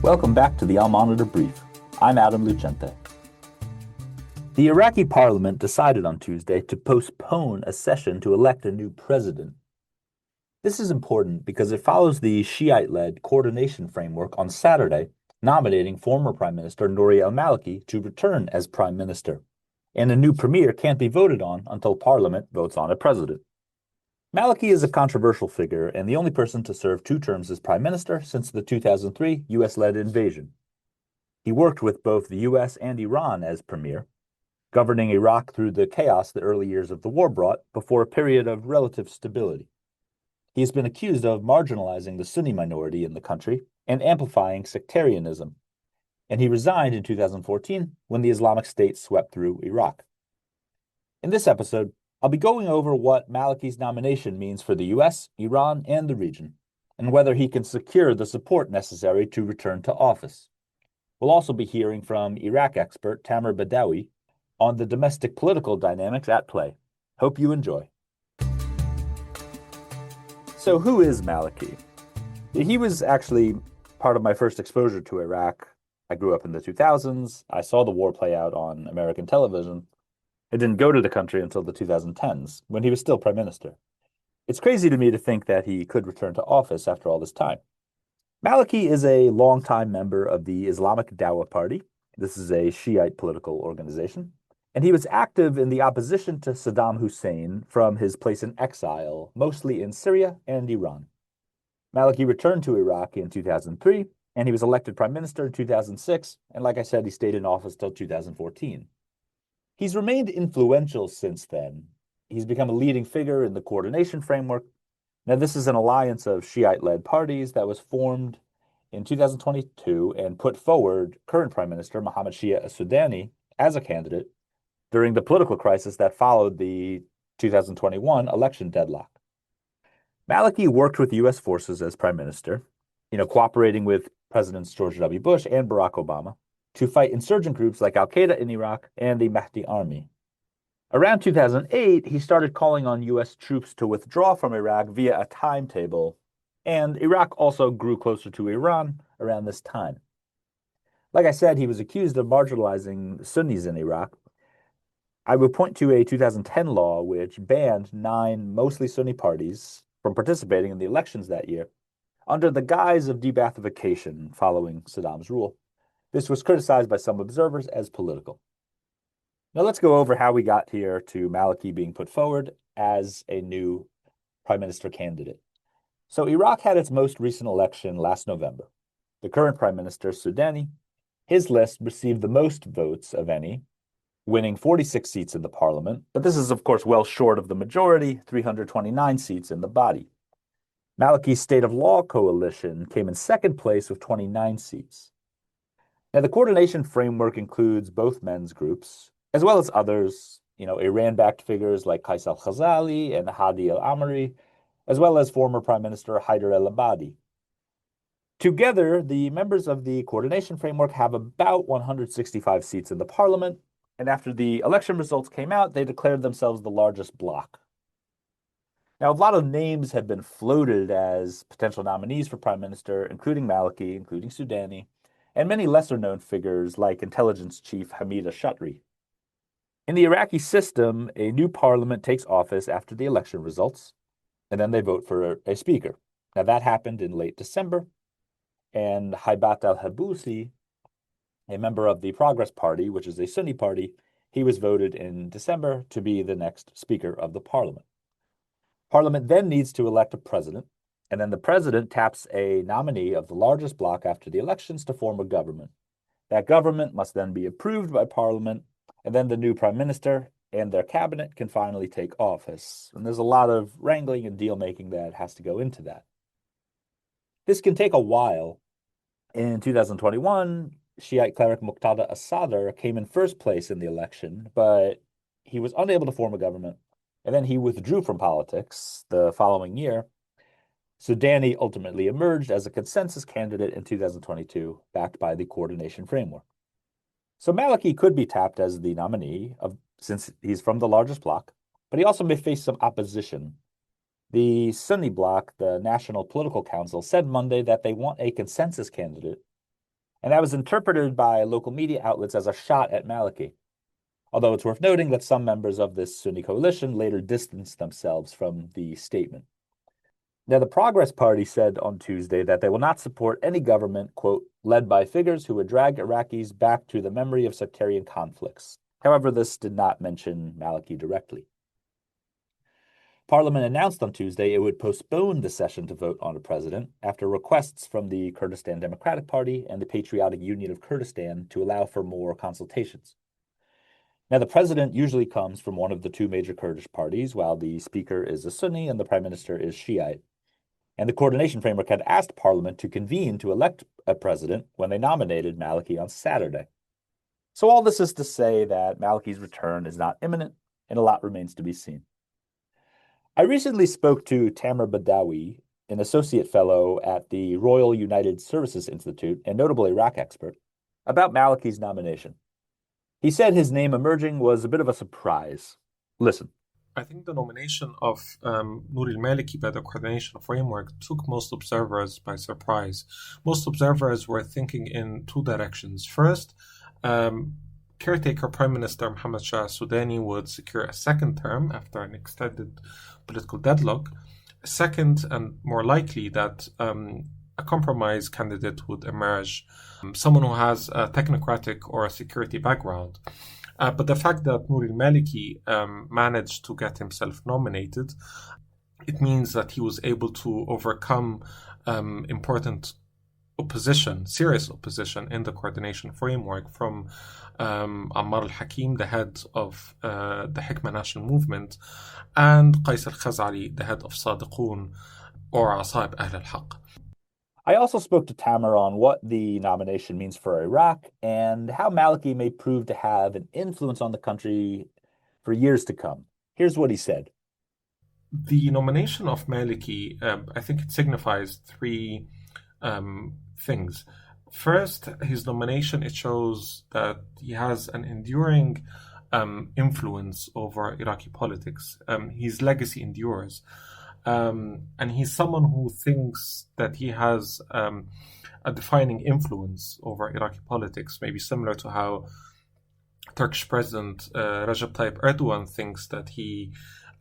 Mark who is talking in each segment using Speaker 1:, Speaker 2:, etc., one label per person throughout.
Speaker 1: Welcome back to the Al-Monitor Brief. I'm Adam Lucente. The Iraqi parliament decided on Tuesday to postpone a session to elect a new president. This is important because it follows the Shiite-led coordination framework on Saturday, nominating former Prime Minister Nouri al-Maliki to return as Prime Minister. And a new premier can't be voted on until Parliament votes on a president. Maliki is a controversial figure and the only person to serve 2 terms as Prime Minister since the 2003 US-led invasion. He worked with both the US and Iran as premier, governing Iraq through the chaos the early years of the war brought before a period of relative stability. He has been accused of marginalizing the Sunni minority in the country and amplifying sectarianism, and he resigned in 2014 when the Islamic State swept through Iraq. In this episode, I'll be going over what Maliki's nomination means for the US, Iran, and the region, and whether he can secure the support necessary to return to office. We'll also be hearing from Iraq expert Tamer Badawi on the domestic political dynamics at play. Hope you enjoy. So who is Maliki? He was actually part of my first exposure to Iraq. I grew up in the 2000s. I saw the war play out on American television. I didn't go to the country until the 2010s, when he was still prime minister. It's crazy to me to think that he could return to office after all this time. Maliki is a longtime member of the Islamic Dawah Party. This is a Shiite political organization. And he was active in the opposition to Saddam Hussein from his place in exile, mostly in Syria and Iran. Maliki returned to Iraq in 2003, and he was elected prime minister in 2006, and like I said, he stayed in office till 2014. He's remained influential since then. He's become a leading figure in the coordination framework. Now, this is an alliance of Shiite-led parties that was formed in 2022 and put forward current Prime Minister Mohammed Shia al-Sudani as a candidate during the political crisis that followed the 2021 election deadlock. Maliki worked with U.S. forces as Prime Minister, cooperating with Presidents George W. Bush and Barack Obama, to fight insurgent groups like al-Qaeda in Iraq and the Mahdi Army. Around 2008, he started calling on U.S. troops to withdraw from Iraq via a timetable, and Iraq also grew closer to Iran around this time. Like I said, he was accused of marginalizing Sunnis in Iraq. I will point to a 2010 law which banned 9 mostly Sunni parties from participating in the elections that year under the guise of de-Baathification following Saddam's rule. This was criticized by some observers as political. Now let's go over how we got here to Maliki being put forward as a new prime minister candidate. So Iraq had its most recent election last November. The current prime minister, Sudani, his list received the most votes of any, winning 46 seats in the parliament, but this is of course well short of the majority, 329 seats in the body. Maliki's State of Law coalition came in second place with 29 seats. Now, the coordination framework includes both men's groups, as well as others, Iran-backed figures like Qais al-Khazali and Hadi al-Amri, as well as former Prime Minister Haider al-Abadi. Together, the members of the coordination framework have about 165 seats in the parliament, and after the election results came out, they declared themselves the largest bloc. Now, a lot of names have been floated as potential nominees for prime minister, including Maliki, including Sudani, and many lesser-known figures like intelligence chief Hamida Shatri. In the Iraqi system, a new parliament takes office after the election results, and then they vote for a speaker. Now, that happened in late December, and Haibat al-Habusi, a member of the Progress Party, which is a Sunni party, he was voted in December to be the next speaker of the parliament. Parliament then needs to elect a president, and then the president taps a nominee of the largest bloc after the elections to form a government. That government must then be approved by Parliament, and then the new prime minister and their cabinet can finally take office. And there's a lot of wrangling and deal-making that has to go into that. This can take a while. In 2021, Shiite cleric Muqtada as-Sadr came in first place in the election, but he was unable to form a government, and then he withdrew from politics the following year. Sudani ultimately emerged as a consensus candidate in 2022, backed by the coordination framework. So Maliki could be tapped as the nominee since he's from the largest bloc, but he also may face some opposition. The Sunni bloc, the National Political Council, said Monday that they want a consensus candidate, and that was interpreted by local media outlets as a shot at Maliki. Although it's worth noting that some members of this Sunni coalition later distanced themselves from the statement. Now, the Progress Party said on Tuesday that they will not support any government, quote, led by figures who would drag Iraqis back to the memory of sectarian conflicts. However, this did not mention Maliki directly. Parliament announced on Tuesday it would postpone the session to vote on a president after requests from the Kurdistan Democratic Party and the Patriotic Union of Kurdistan to allow for more consultations. Now, the president usually comes from one of the two major Kurdish parties, while the speaker is a Sunni and the prime minister is Shiite. And the coordination framework had asked Parliament to convene to elect a president when they nominated Maliki on Saturday. So all this is to say that Maliki's return is not imminent, and a lot remains to be seen. I recently spoke to Tamer Badawi, an associate fellow at the Royal United Services Institute and notable Iraq expert, about Maliki's nomination. He said his name emerging was a bit of a surprise. Listen.
Speaker 2: I think the nomination of Nouri al-Maliki by the coordination framework took most observers by surprise. Most observers were thinking in two directions. First, caretaker Prime Minister Mohammed Shah Sudani would secure a second term after an extended political deadlock. Second, and more likely, that a compromise candidate would emerge, someone who has a technocratic or a security background. But the fact that Nouri al-Maliki managed to get himself nominated, it means that he was able to overcome important opposition, serious opposition in the coordination framework from Ammar al-Hakim, the head of the Hikmah National Movement, and Qais al-Khazali, the head of Sadiqun, or Asaib Ahl al-Haq.
Speaker 1: I also spoke to Tamer on what the nomination means for Iraq and how Maliki may prove to have an influence on the country for years to come. Here's what he said.
Speaker 2: The nomination of Maliki, I think it signifies three things. First, his nomination, it shows that he has an enduring influence over Iraqi politics. His legacy endures. And he's someone who thinks that he has a defining influence over Iraqi politics, maybe similar to how Turkish President Recep Tayyip Erdogan thinks that he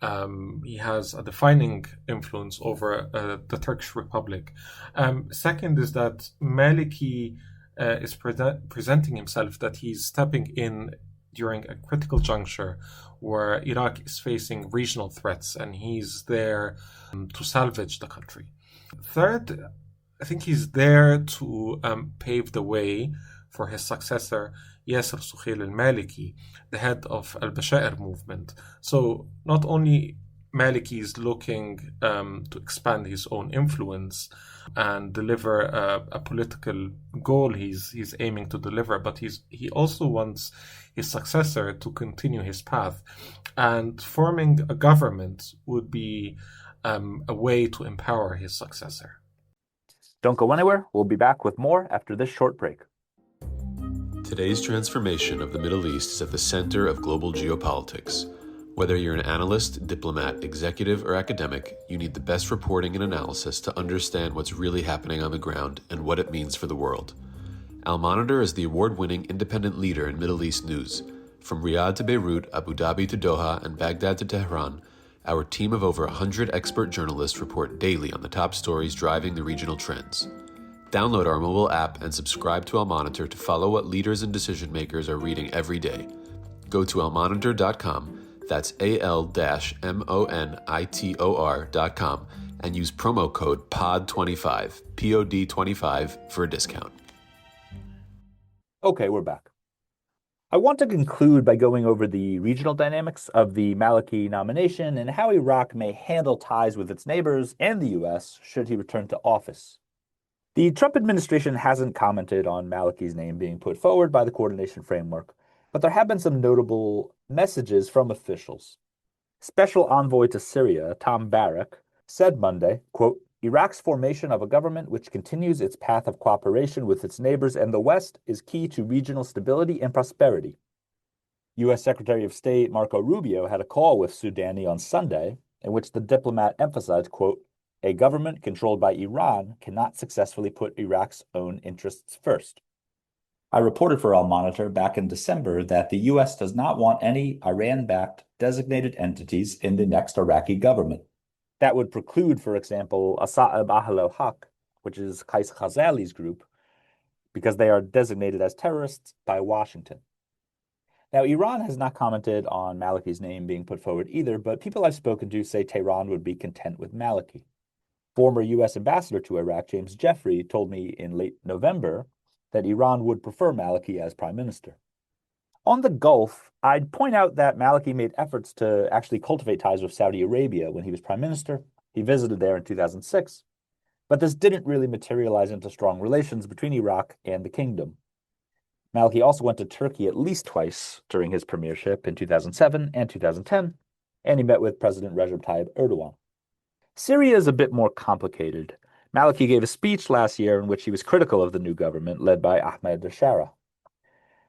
Speaker 2: has a defining influence over the Turkish Republic. Second is that Maliki is presenting himself that he's stepping in during a critical juncture where Iraq is facing regional threats, and he's there to salvage the country. Third, I think he's there to pave the way for his successor, Yasser Sukhail al-Maliki, the head of al-Bashair movement. So not only Maliki is looking to expand his own influence and deliver a political goal he's aiming to deliver, but he also wants his successor to continue his path. And forming a government would be a way to empower his successor.
Speaker 1: Don't go anywhere. We'll be back with more after this short break.
Speaker 3: Today's transformation of the Middle East is at the center of global geopolitics. Whether you're an analyst, diplomat, executive, or academic, you need the best reporting and analysis to understand what's really happening on the ground and what it means for the world. Al-Monitor is the award-winning independent leader in Middle East news. From Riyadh to Beirut, Abu Dhabi to Doha, and Baghdad to Tehran, our team of over 100 expert journalists report daily on the top stories driving the regional trends. Download our mobile app and subscribe to Al-Monitor to follow what leaders and decision-makers are reading every day. Go to almonitor.com, that's AL-MONITOR.com, and use promo code POD25, POD25, for a discount.
Speaker 1: Okay, we're back. I want to conclude by going over the regional dynamics of the Maliki nomination and how Iraq may handle ties with its neighbors and the U.S. should he return to office. The Trump administration hasn't commented on Maliki's name being put forward by the coordination framework, but there have been some notable messages from officials. Special Envoy to Syria, Tom Barrack, said Monday, quote, Iraq's formation of a government which continues its path of cooperation with its neighbors and the West is key to regional stability and prosperity. U.S. Secretary of State Marco Rubio had a call with Soudani on Sunday in which the diplomat emphasized, quote, a government controlled by Iran cannot successfully put Iraq's own interests first. I reported for al-Monitor back in December that the U.S. does not want any Iran-backed designated entities in the next Iraqi government. That would preclude, for example, Asa'ib Ahl al-Haq, which is Qais Khazali's group, because they are designated as terrorists by Washington. Now, Iran has not commented on Maliki's name being put forward either, but people I've spoken to say Tehran would be content with Maliki. Former U.S. ambassador to Iraq, James Jeffrey, told me in late November that Iran would prefer Maliki as prime minister. On the Gulf, I'd point out that Maliki made efforts to actually cultivate ties with Saudi Arabia when he was prime minister. He visited there in 2006, but this didn't really materialize into strong relations between Iraq and the kingdom. Maliki also went to Turkey at least twice during his premiership in 2007 and 2010, and he met with President Recep Tayyip Erdogan. Syria is a bit more complicated. Maliki gave a speech last year in which he was critical of the new government led by Ahmed Shara.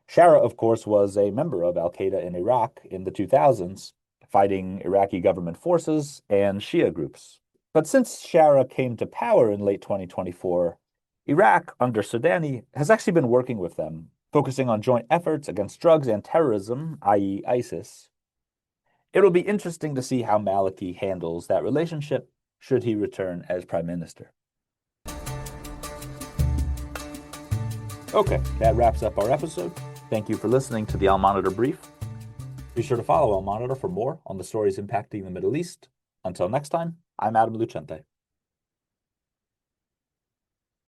Speaker 1: Shara, of course, was a member of al-Qaeda in Iraq in the 2000s, fighting Iraqi government forces and Shia groups. But since Shara came to power in late 2024, Iraq, under Sudani, has actually been working with them, focusing on joint efforts against drugs and terrorism, i.e. ISIS. It'll be interesting to see how Maliki handles that relationship should he return as prime minister. Okay, that wraps up our episode. Thank you for listening to the al-Monitor Brief. Be sure to follow al-Monitor for more on the stories impacting the Middle East. Until next time, I'm Adam Lucente.